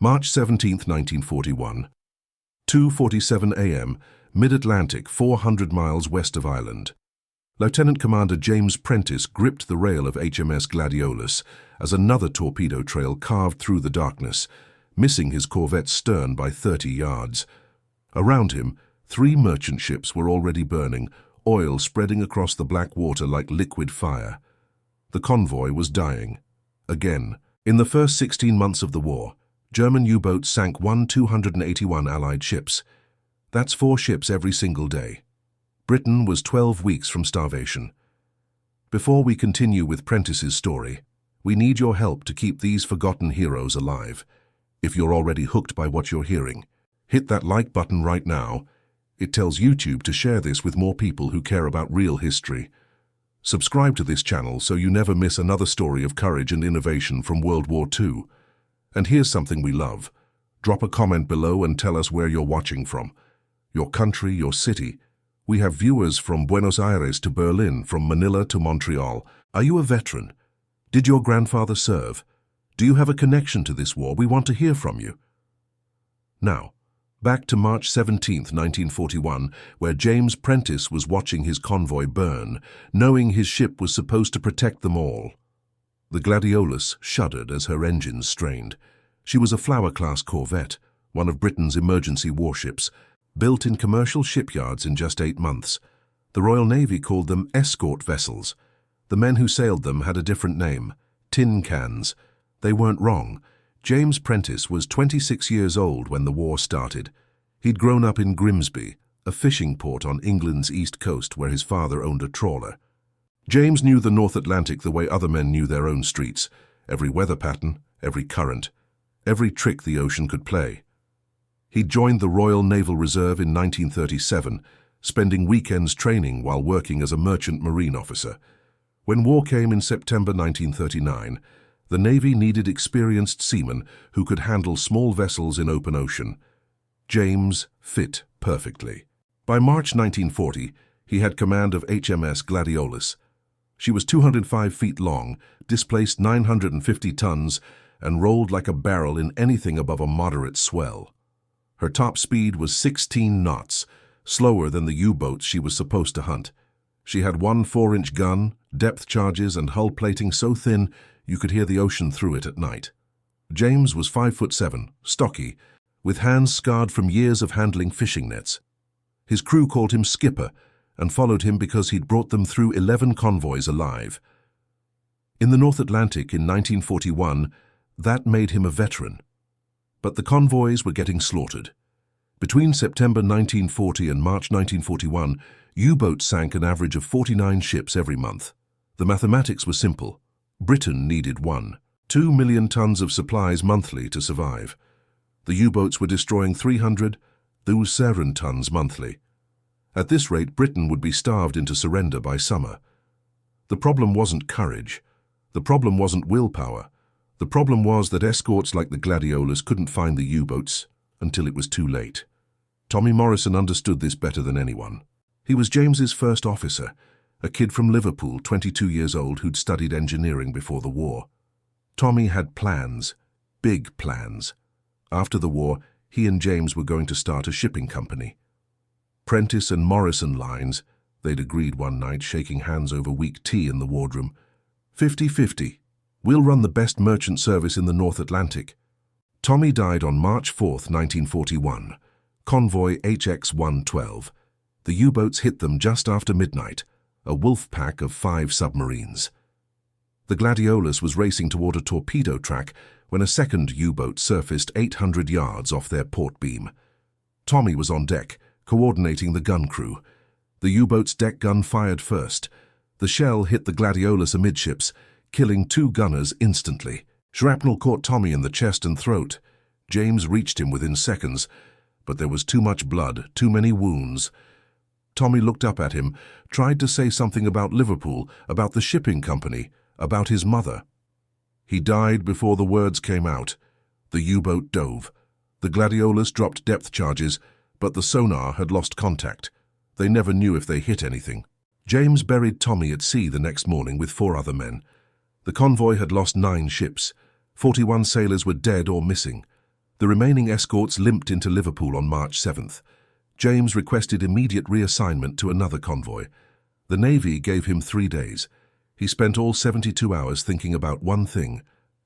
March 17, 1941. 2:47 a.m., Mid-Atlantic, 400 miles west of Ireland. Lieutenant Commander James Prentice gripped the rail of HMS Gladiolus as another torpedo trail carved through the darkness, missing his corvette's stern by 30 yards. Around him, 3 merchant ships were already burning, oil spreading across the black water like liquid fire. The convoy was dying. Again. In the first 16 months of the war, German U-boats sank 281 Allied ships. That's 4 ships every single day. Britain was 12 weeks from starvation. Before we continue with Prentice's story, we need your help to keep these forgotten heroes alive. If you're already hooked by what you're hearing, hit that like button right now. It tells YouTube to share this with more people who care about real history. Subscribe to this channel so you never miss another story of courage and innovation from World War II. And here's something we love. Drop a comment below and tell us where you're watching from. Your country, your city. We have viewers from Buenos Aires to Berlin, from Manila to Montreal. Are you a veteran? Did your grandfather serve? Do you have a connection to this war? We want to hear from you. Now, back to March 17, 1941, where James Prentice was watching his convoy burn, knowing his ship was supposed to protect them all. The Gladiolus shuddered as her engines strained. She was a Flower-class corvette, one of Britain's emergency warships, built in commercial shipyards in just 8 months. The Royal Navy called them escort vessels. The men who sailed them had a different name, tin cans. They weren't wrong. James Prentice was 26 years old when the war started. He'd grown up in Grimsby, a fishing port on England's east coast where his father owned a trawler. James knew the North Atlantic the way other men knew their own streets, every weather pattern, every current, every trick the ocean could play. He joined the Royal Naval Reserve in 1937, spending weekends training while working as a merchant marine officer. When war came in September 1939, the Navy needed experienced seamen who could handle small vessels in open ocean. James fit perfectly. By March 1940, he had command of HMS Gladiolus. She was 205 feet long, displaced 950 tons, and rolled like a barrel in anything above a moderate swell. Her top speed was 16 knots, slower than the U-boats she was supposed to hunt. She had one 4-inch gun, depth charges, and hull plating so thin you could hear the ocean through it at night. James was 5'7", stocky, with hands scarred from years of handling fishing nets. His crew called him Skipper and followed him because he'd brought them through 11 convoys alive. In the North Atlantic in 1941, that made him a veteran. But the convoys were getting slaughtered. Between September 1940 and March 1941, U-boats sank an average of 49 ships every month. The mathematics were simple. Britain needed 2 million tons of supplies monthly to survive. The U-boats were destroying 300,000 tons monthly. At this rate, Britain would be starved into surrender by summer. The problem wasn't courage. The problem wasn't willpower. The problem was that escorts like the Gladiolus couldn't find the U-boats until it was too late. Tommy Morrison understood this better than anyone. He was James's first officer, a kid from Liverpool, 22 years old, who'd studied engineering before the war. Tommy had plans, big plans. After the war, he and James were going to start a shipping company. Prentice and Morrison lines, they'd agreed one night, shaking hands over weak tea in the wardroom. 50-50. We'll run the best merchant service in the North Atlantic. Tommy died on March 4, 1941. Convoy HX-112. The U-boats hit them just after midnight, a wolf pack of 5 submarines. The Gladiolus was racing toward a torpedo track when a second U-boat surfaced 800 yards off their port beam. Tommy was on deck, coordinating the gun crew. The U-boat's deck gun fired first. The shell hit the Gladiolus amidships, killing 2 gunners instantly. Shrapnel caught Tommy in the chest and throat. James reached him within seconds, but there was too much blood, too many wounds. Tommy looked up at him, tried to say something about Liverpool, about the shipping company, about his mother. He died before the words came out. The U-boat dove. The Gladiolus dropped depth charges, but the sonar had lost contact. They never knew if they hit anything. James buried Tommy at sea the next morning with 4 other men. The convoy had lost 9 ships. 41 sailors were dead or missing. The remaining escorts limped into Liverpool on March 7th. James requested immediate reassignment to another convoy. The Navy gave him 3 days. He spent all 72 hours thinking about one thing: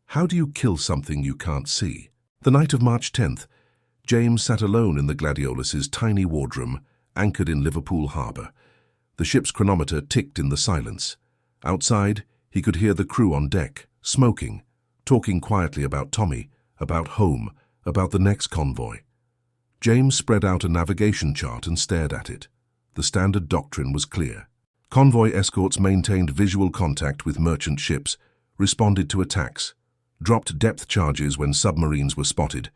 how do you kill something you can't see? The night of March 10th, James sat alone in the Gladiolus's tiny wardroom, anchored in Liverpool harbour. The ship's chronometer ticked in the silence. Outside, he could hear the crew on deck, smoking, talking quietly about Tommy, about home, about the next convoy. James spread out a navigation chart and stared at it. The standard doctrine was clear. Convoy escorts maintained visual contact with merchant ships, responded to attacks, dropped depth charges when submarines were spotted,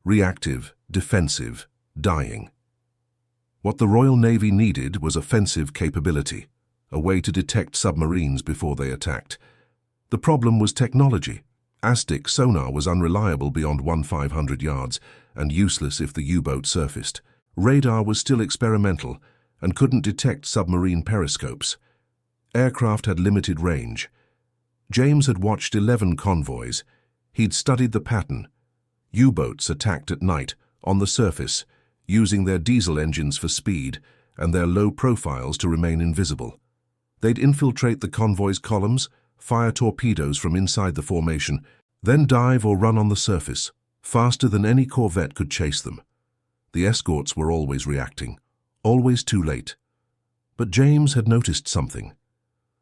reactive, defensive, dying. What the Royal Navy needed was offensive capability, a way to detect submarines before they attacked. The problem was technology. ASTIC sonar was unreliable beyond 1,500 yards and useless if the U-boat surfaced. Radar was still experimental and couldn't detect submarine periscopes. Aircraft had limited range. James had watched 11 convoys. He'd studied the pattern. U-boats attacked at night, on the surface, using their diesel engines for speed and their low profiles to remain invisible. They'd infiltrate the convoy's columns, fire torpedoes from inside the formation, then dive or run on the surface, faster than any corvette could chase them. The escorts were always reacting, always too late. But James had noticed something.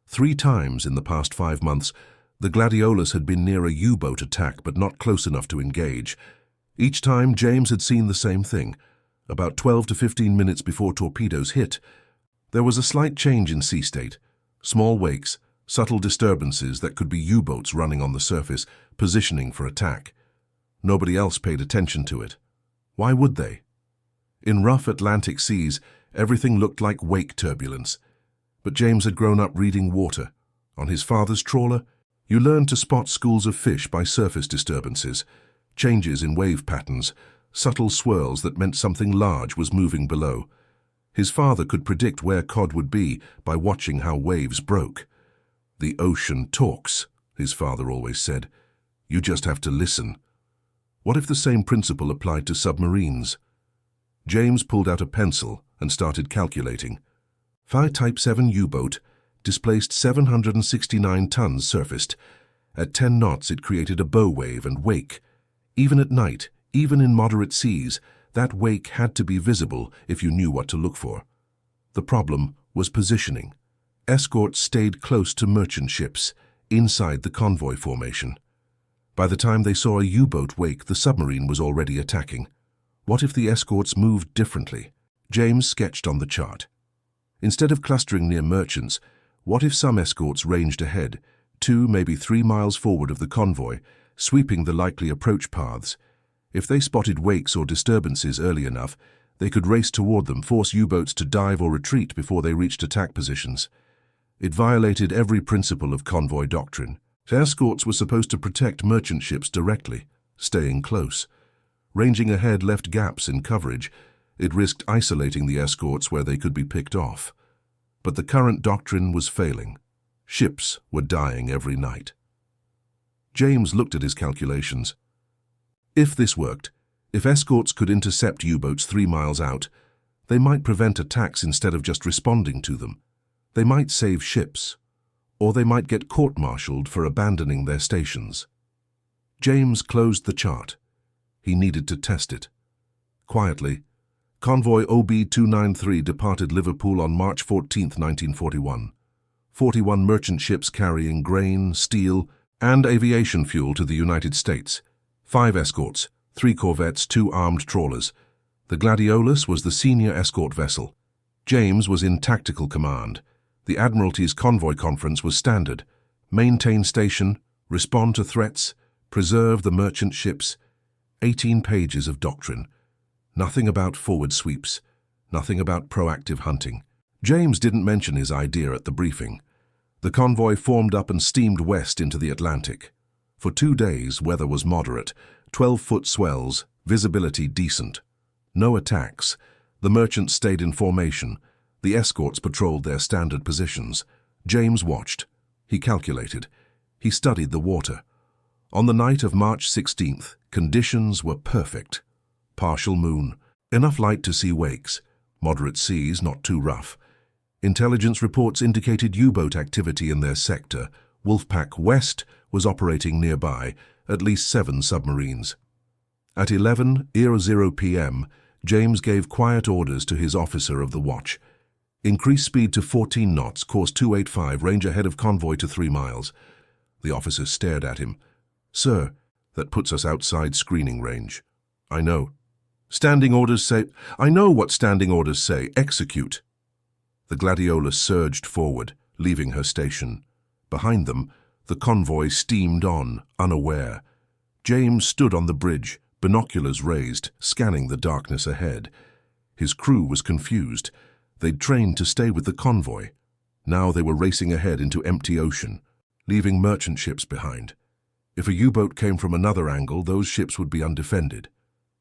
3 times in the past 5 months, the Gladiolus had been near a U-boat attack but not close enough to engage. Each time James had seen the same thing. About 12 to 15 minutes before torpedoes hit, there was a slight change in sea state. Small wakes, subtle disturbances that could be U-boats running on the surface, positioning for attack. Nobody else paid attention to it. Why would they? In rough Atlantic seas, everything looked like wake turbulence. But James had grown up reading water. On his father's trawler, you learned to spot schools of fish by surface disturbances, changes in wave patterns, subtle swirls that meant something large was moving below. His father could predict where cod would be by watching how waves broke. "The ocean talks," his father always said. "You just have to listen." What if the same principle applied to submarines? James pulled out a pencil and started calculating. Fire Type 7 U-boat displaced 769 tons surfaced. At 10 knots it created a bow wave and wake. Even at night, even in moderate seas, that wake had to be visible if you knew what to look for. The problem was positioning. Escorts stayed close to merchant ships, inside the convoy formation. By the time they saw a U-boat wake, the submarine was already attacking. What if the escorts moved differently? James sketched on the chart. Instead of clustering near merchants, what if some escorts ranged ahead, 2, maybe 3 miles forward of the convoy, sweeping the likely approach paths? If they spotted wakes or disturbances early enough, they could race toward them, force U-boats to dive or retreat before they reached attack positions. It violated every principle of convoy doctrine. Escorts were supposed to protect merchant ships directly, staying close. Ranging ahead left gaps in coverage. It risked isolating the escorts where they could be picked off. But the current doctrine was failing. Ships were dying every night. James looked at his calculations. If this worked, if escorts could intercept U-boats 3 miles out, they might prevent attacks instead of just responding to them. They might save ships, or they might get court-martialed for abandoning their stations. James closed the chart. He needed to test it. Quietly, Convoy OB-293 departed Liverpool on March 14, 1941. 41 merchant ships carrying grain, steel, and aviation fuel to the United States. 5 escorts, 3 corvettes, 2 armed trawlers. The Gladiolus was the senior escort vessel. James was in tactical command. The Admiralty's convoy conference was standard: maintain station, respond to threats, preserve the merchant ships. 18 pages of doctrine. Nothing about forward sweeps, nothing about proactive hunting. James didn't mention his idea at the briefing. The convoy formed up and steamed west into the Atlantic. For 2 days, weather was moderate, 12-foot swells, visibility decent. No attacks. The merchants stayed in formation. The escorts patrolled their standard positions. James watched. He calculated. He studied the water. On the night of March 16th, Conditions were perfect. Partial moon, enough light to see wakes, moderate seas, not too rough. Intelligence reports indicated U-boat activity in their sector. Wolfpack West was operating nearby, at least 7 submarines. At 11:00 p.m., James gave quiet orders to his officer of the watch. Increase speed to 14 knots, course 285, range ahead of convoy to 3 miles. The officer stared at him. "Sir, that puts us outside screening range." "I know." "Standing orders say—" "I know what standing orders say. Execute." The Gladiolus surged forward, leaving her station. Behind them, the convoy steamed on, unaware. James stood on the bridge, binoculars raised, scanning the darkness ahead. His crew was confused. They'd trained to stay with the convoy. Now they were racing ahead into empty ocean, leaving merchant ships behind. If a U-boat came from another angle, those ships would be undefended.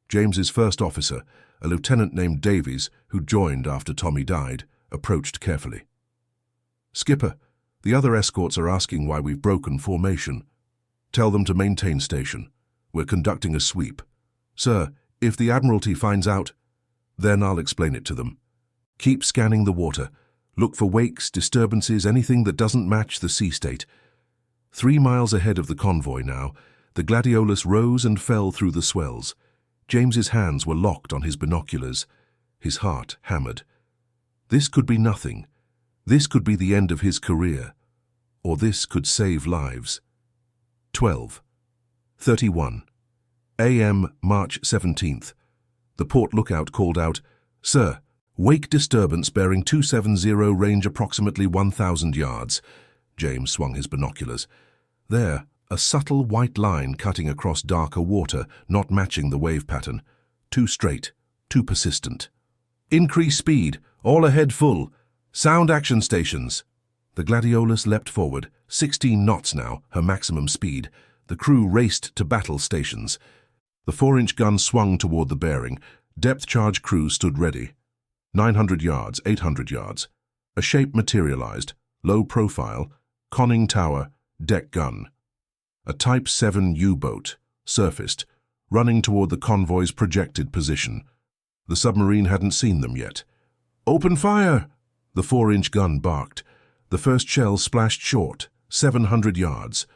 James's first officer, a lieutenant named Davies, who joined after Tommy died, approached carefully. "Skipper, the other escorts are asking why we've broken formation. Tell them to maintain station. We're conducting a sweep. Sir, if the Admiralty finds out, then I'll explain it to them. Keep scanning the water. Look for wakes, disturbances, anything that doesn't match the sea state." 3 miles ahead of the convoy now, the Gladiolus rose and fell through the swells. James's hands were locked on his binoculars. His heart hammered. This could be nothing. This could be the end of his career. Or this could save lives. 12:31 a.m. March 17th. The port lookout called out, "Sir, wake disturbance bearing 270, range approximately 1,000 yards. James swung his binoculars. There, a subtle white line cutting across darker water, not matching the wave pattern. Too straight, too persistent. "Increase speed, all ahead full. Sound action stations." The Gladiolus leapt forward, 16 knots now, her maximum speed. The crew raced to battle stations. The 4-inch gun swung toward the bearing. Depth charge crew stood ready. 900 yards, 800 yards. A shape materialized, low profile, conning tower, deck gun. A Type 7 U-boat, surfaced, running toward the convoy's projected position. The submarine hadn't seen them yet. "Open fire!" The 4-inch gun barked. The first shell splashed short, 700 yards.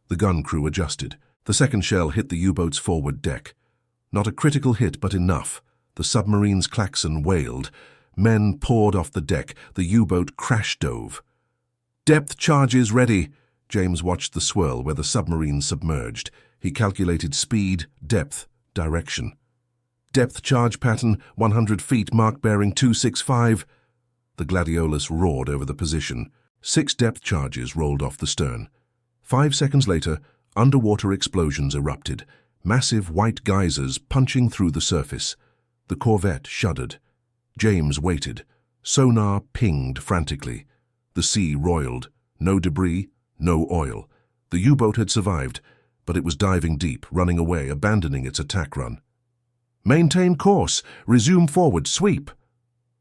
The gun crew adjusted. The second shell hit the U-boat's forward deck. Not a critical hit, but enough. The submarine's klaxon wailed. Men poured off the deck. The U-boat crash-dove. "Depth charges ready." James watched the swirl where the submarine submerged. He calculated speed, depth, direction. "Depth charge pattern, 100 feet, mark bearing 265. The Gladiolus roared over the position. 6 depth charges rolled off the stern. 5 seconds later, underwater explosions erupted, massive white geysers punching through the surface. The corvette shuddered. James waited. Sonar pinged frantically. The sea roiled. No debris, no oil. The U-boat had survived, but it was diving deep, running away, abandoning its attack run. "Maintain course. Resume forward. Sweep."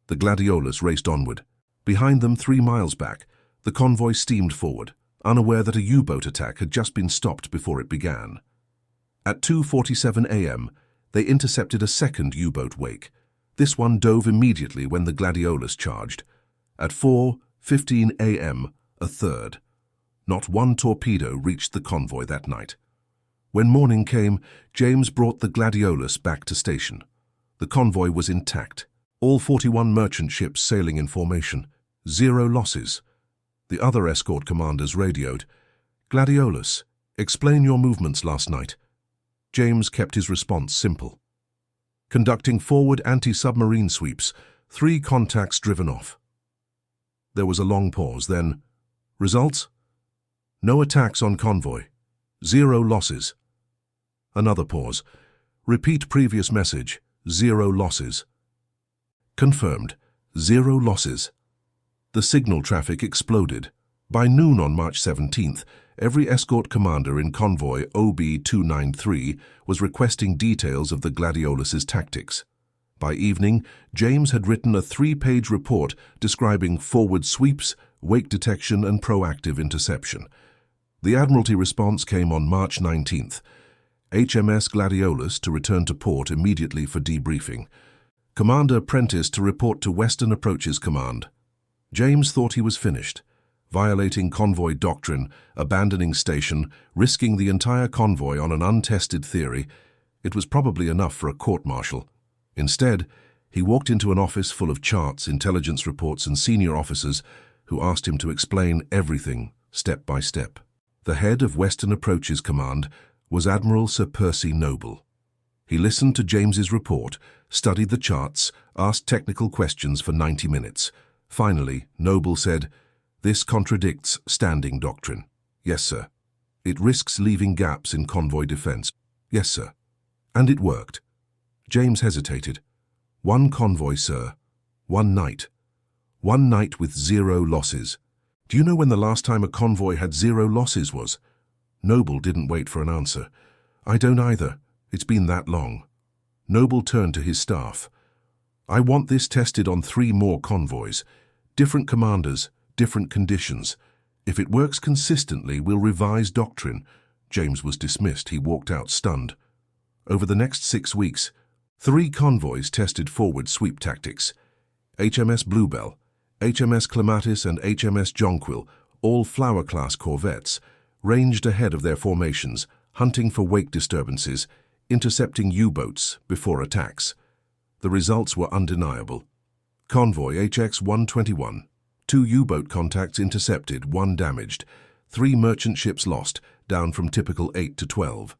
The Gladiolus raced onward. Behind them, 3 miles back, the convoy steamed forward, unaware that a U-boat attack had just been stopped before it began. At 2:47 a.m., they intercepted a second U-boat wake. This one dove immediately when the Gladiolus charged. At 4:15 a.m., a third. Not one torpedo reached the convoy that night. When morning came, James brought the Gladiolus back to station. The convoy was intact. All 41 merchant ships sailing in formation. 0 losses. The other escort commanders radioed, "Gladiolus, explain your movements last night." James kept his response simple. "Conducting forward anti-submarine sweeps, 3 contacts driven off." There was a long pause, then, "Results? No attacks on convoy. 0 losses." Another pause. "Repeat previous message. 0 losses." Confirmed. 0 losses. The signal traffic exploded. By noon on March 17th, every escort commander in convoy OB-293 was requesting details of the Gladiolus's tactics. By evening, James had written a 3-page report describing forward sweeps, wake detection, and proactive interception. The Admiralty response came on March 19th. HMS Gladiolus to return to port immediately for debriefing. Commander Prentice to report to Western Approaches Command. James thought he was finished. Violating convoy doctrine, abandoning station, risking the entire convoy on an untested theory, it was probably enough for a court-martial. Instead, he walked into an office full of charts, intelligence reports, and senior officers who asked him to explain everything, step by step. The head of Western Approaches Command was Admiral Sir Percy Noble. He listened to James's report, studied the charts, asked technical questions for 90 minutes. Finally, Noble said, "This contradicts standing doctrine." "Yes, sir." "It risks leaving gaps in convoy defense." "Yes, sir." And it worked. James hesitated. "One convoy, sir. One night. One night with 0 losses. Do you know when the last time a convoy had 0 losses was?" Noble didn't wait for an answer. "I don't either. It's been that long." Noble turned to his staff. "I want this tested on 3 more convoys. Different commanders, different conditions. If it works consistently, we'll revise doctrine." James was dismissed. He walked out stunned. Over the next 6 weeks, 3 convoys tested forward sweep tactics. HMS Bluebell, HMS Clematis, and HMS Jonquil, all Flower-class corvettes, ranged ahead of their formations, hunting for wake disturbances, intercepting U-boats before attacks. The results were undeniable. Convoy HX-121, 2 U-boat contacts intercepted, 1 damaged, 3 merchant ships lost, down from typical 8 to 12.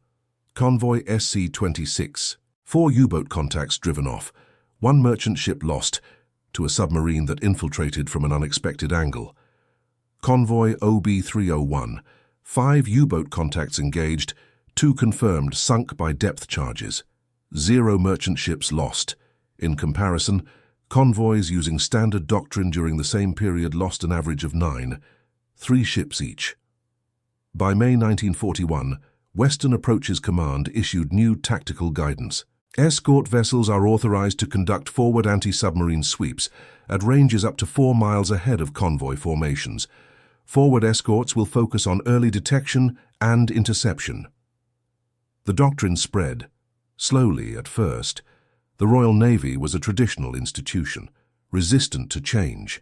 Convoy SC-26, 4 U-boat contacts driven off, 1 merchant ship lost to a submarine that infiltrated from an unexpected angle. Convoy OB-301, 5 U-boat contacts engaged, 2 confirmed sunk by depth charges, 0 merchant ships lost. In comparison, convoys using standard doctrine during the same period lost an average of 9, 3 ships each. By May 1941, Western Approaches Command issued new tactical guidance. Escort vessels are authorized to conduct forward anti-submarine sweeps at ranges up to 4 miles ahead of convoy formations. Forward escorts will focus on early detection and interception. The doctrine spread, slowly at first. The Royal Navy was a traditional institution, resistant to change.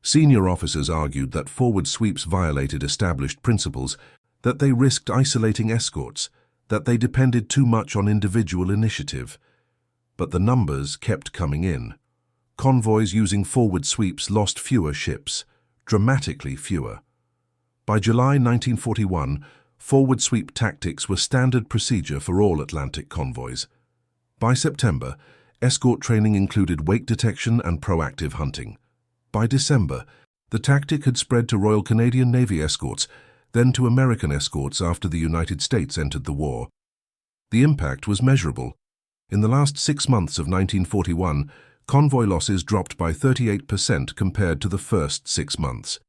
Senior officers argued that forward sweeps violated established principles, that they risked isolating escorts, that they depended too much on individual initiative. But the numbers kept coming in. Convoys using forward sweeps lost fewer ships, dramatically fewer. By July 1941, forward sweep tactics were standard procedure for all Atlantic convoys. By September, escort training included wake detection and proactive hunting. By December, the tactic had spread to Royal Canadian Navy escorts, then to American escorts after the United States entered the war. The impact was measurable. In the last 6 months of 1941, convoy losses dropped by 38% compared to the first 6 months.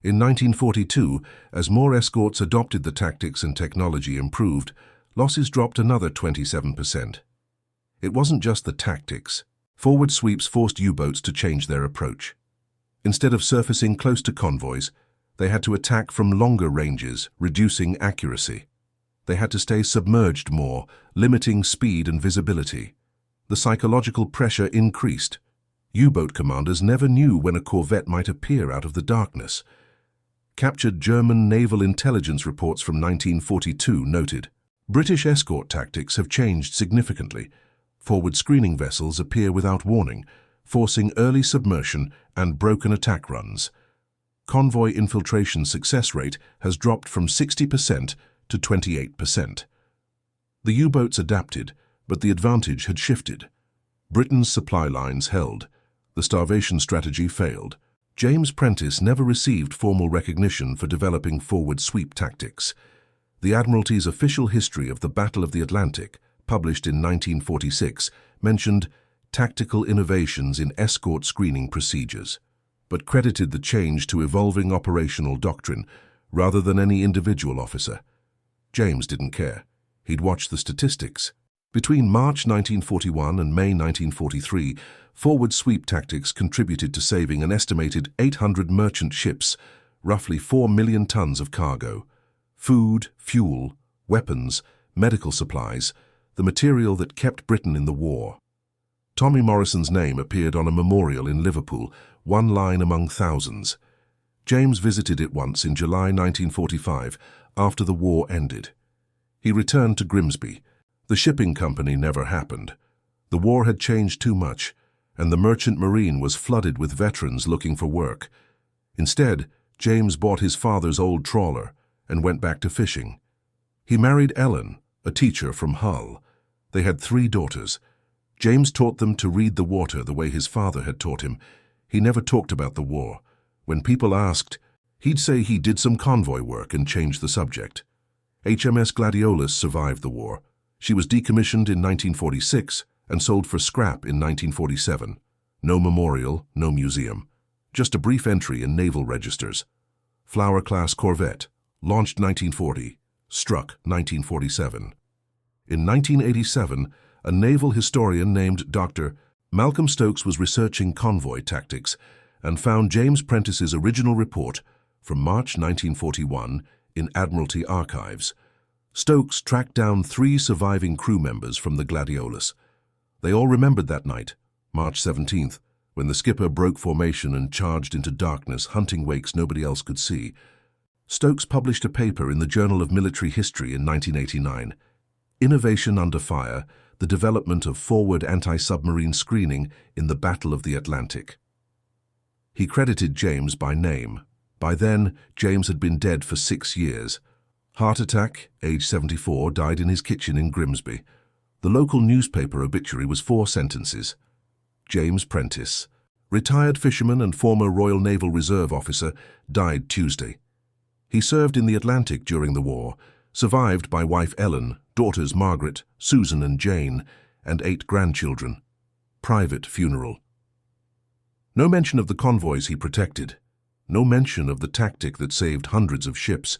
In 1942, as more escorts adopted the tactics and technology improved, losses dropped another 27%. It wasn't just the tactics. Forward sweeps forced U-boats to change their approach. Instead of surfacing close to convoys, they had to attack from longer ranges, reducing accuracy. They had to stay submerged more, limiting speed and visibility. The psychological pressure increased. U-boat commanders never knew when a corvette might appear out of the darkness. Captured German naval intelligence reports from 1942 noted, British escort tactics have changed significantly. Forward screening vessels appear without warning, forcing early submersion and broken attack runs. Convoy infiltration success rate has dropped from 60% to 28%. The U-boats adapted, but the advantage had shifted. Britain's supply lines held. The starvation strategy failed. James Prentice never received formal recognition for developing forward sweep tactics. The Admiralty's official history of the Battle of the Atlantic, published in 1946, mentioned tactical innovations in escort screening procedures, but credited the change to evolving operational doctrine rather than any individual officer. James didn't care. He'd watched the statistics. Between March 1941 and May 1943, forward sweep tactics contributed to saving an estimated 800 merchant ships, roughly 4 million tons of cargo. Food, fuel, weapons, medical supplies, the material that kept Britain in the war. Tommy Morrison's name appeared on a memorial in Liverpool, one line among thousands. James visited it once in July 1945, after the war ended. He returned to Grimsby. The shipping company never happened. The war had changed too much, and the merchant marine was flooded with veterans looking for work. Instead, James bought his father's old trawler and went back to fishing. He married Ellen, a teacher from Hull. They had 3 daughters. James taught them to read the water the way his father had taught him. He never talked about the war. When people asked, he'd say he did some convoy work and changed the subject. HMS Gladiolus survived the war. She was decommissioned in 1946 and sold for scrap in 1947. No memorial, no museum. Just a brief entry in naval registers. Flower-class corvette, launched 1940, struck 1947. In 1987, a naval historian named Dr. Malcolm Stokes was researching convoy tactics and found James Prentice's original report from March 1941 in Admiralty archives. Stokes tracked down 3 surviving crew members from the Gladiolus. They all remembered that night, March 17th, when the skipper broke formation and charged into darkness, hunting wakes nobody else could see. Stokes published a paper in the Journal of Military History in 1989. Innovation Under Fire, the development of forward anti-submarine screening in the Battle of the Atlantic. He credited James by name. By then, James had been dead for 6 years. Heart attack, age 74, died in his kitchen in Grimsby. The local newspaper obituary was 4 sentences. James Prentice, retired fisherman and former Royal Naval Reserve officer, died Tuesday. He served in the Atlantic during the war, survived by wife Ellen, daughters Margaret, Susan and Jane, and 8 grandchildren. Private funeral. No mention of the convoys he protected. No mention of the tactic that saved hundreds of ships.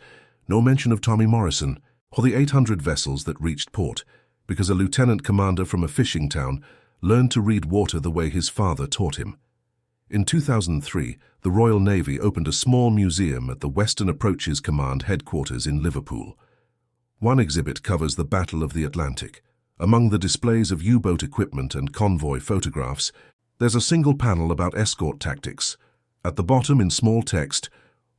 No mention of Tommy Morrison or the 800 vessels that reached port, because a lieutenant commander from a fishing town learned to read water the way his father taught him. In 2003, the Royal Navy opened a small museum at the Western Approaches Command headquarters in Liverpool. One exhibit covers the Battle of the Atlantic. Among the displays of U-boat equipment and convoy photographs, there's a single panel about escort tactics. At the bottom, in small text,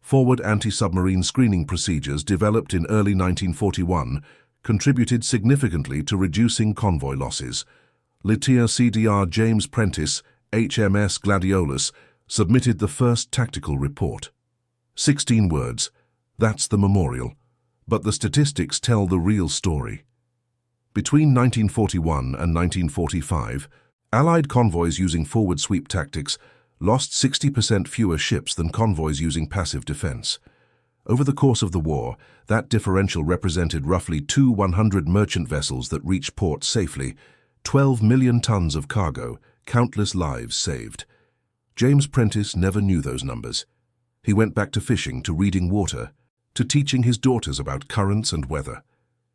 forward anti-submarine screening procedures developed in early 1941 contributed significantly to reducing convoy losses. Lieutenant CDR James Prentice, HMS Gladiolus, submitted the first tactical report. 16 words. That's the memorial. But the statistics tell the real story. Between 1941 and 1945, Allied convoys using forward sweep tactics lost 60% fewer ships than convoys using passive defense. Over the course of the war, that differential represented roughly 2 100 merchant vessels that reached port safely, 12 million tons of cargo, countless lives saved. James Prentice never knew those numbers. He went back to fishing, to reading water, to teaching his daughters about currents and weather.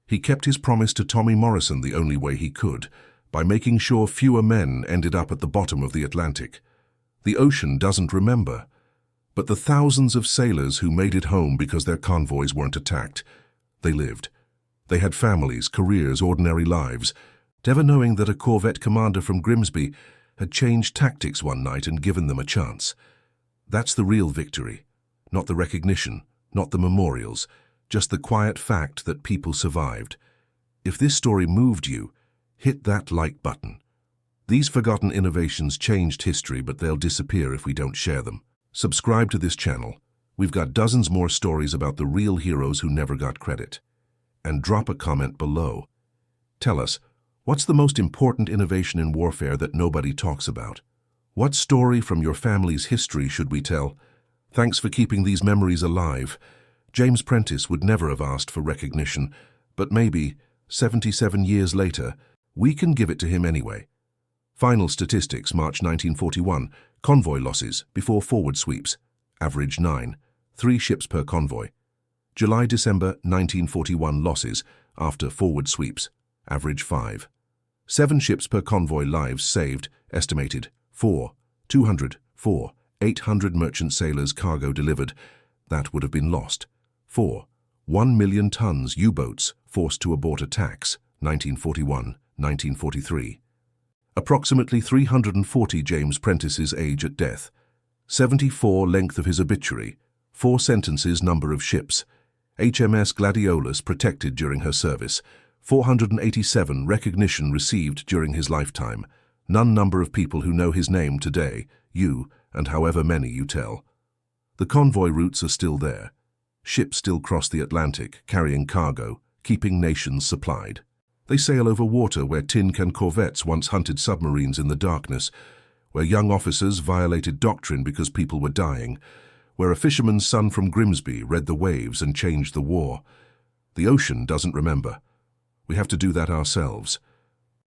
He kept his promise to Tommy Morrison the only way he could, by making sure fewer men ended up at the bottom of the Atlantic. The ocean doesn't remember, but the thousands of sailors who made it home because their convoys weren't attacked, they lived. They had families, careers, ordinary lives, never knowing that a corvette commander from Grimsby had changed tactics one night and given them a chance. That's the real victory, not the recognition, not the memorials, just the quiet fact that people survived. If this story moved you, hit that like button. These forgotten innovations changed history, but they'll disappear if we don't share them. Subscribe to this channel. We've got dozens more stories about the real heroes who never got credit. And drop a comment below. Tell us, what's the most important innovation in warfare that nobody talks about? What story from your family's history should we tell? Thanks for keeping these memories alive. James Prentice would never have asked for recognition, but maybe, 77 years later, we can give it to him anyway. Final statistics, March 1941. Convoy losses before forward sweeps. Average 9. 3 ships per convoy. July-December 1941 losses after forward sweeps. Average 5. 7 ships per convoy. Lives saved. Estimated 4. 200. 4. 800 merchant sailors. Cargo delivered. That would have been lost. 4. 1 million tons U-boats forced to abort attacks, 1941, 1943. Approximately 340 James Prentice's age at death. 74 length of his obituary. 4 sentences number of ships. HMS Gladiolus protected during her service. 487 recognition received during his lifetime. None number of people who know his name today, you, and however many you tell. The convoy routes are still there. Ships still cross the Atlantic, carrying cargo, keeping nations supplied. They sail over water where tin can corvettes once hunted submarines in the darkness, where young officers violated doctrine because people were dying, where a fisherman's son from Grimsby read the waves and changed the war. The ocean doesn't remember. We have to do that ourselves.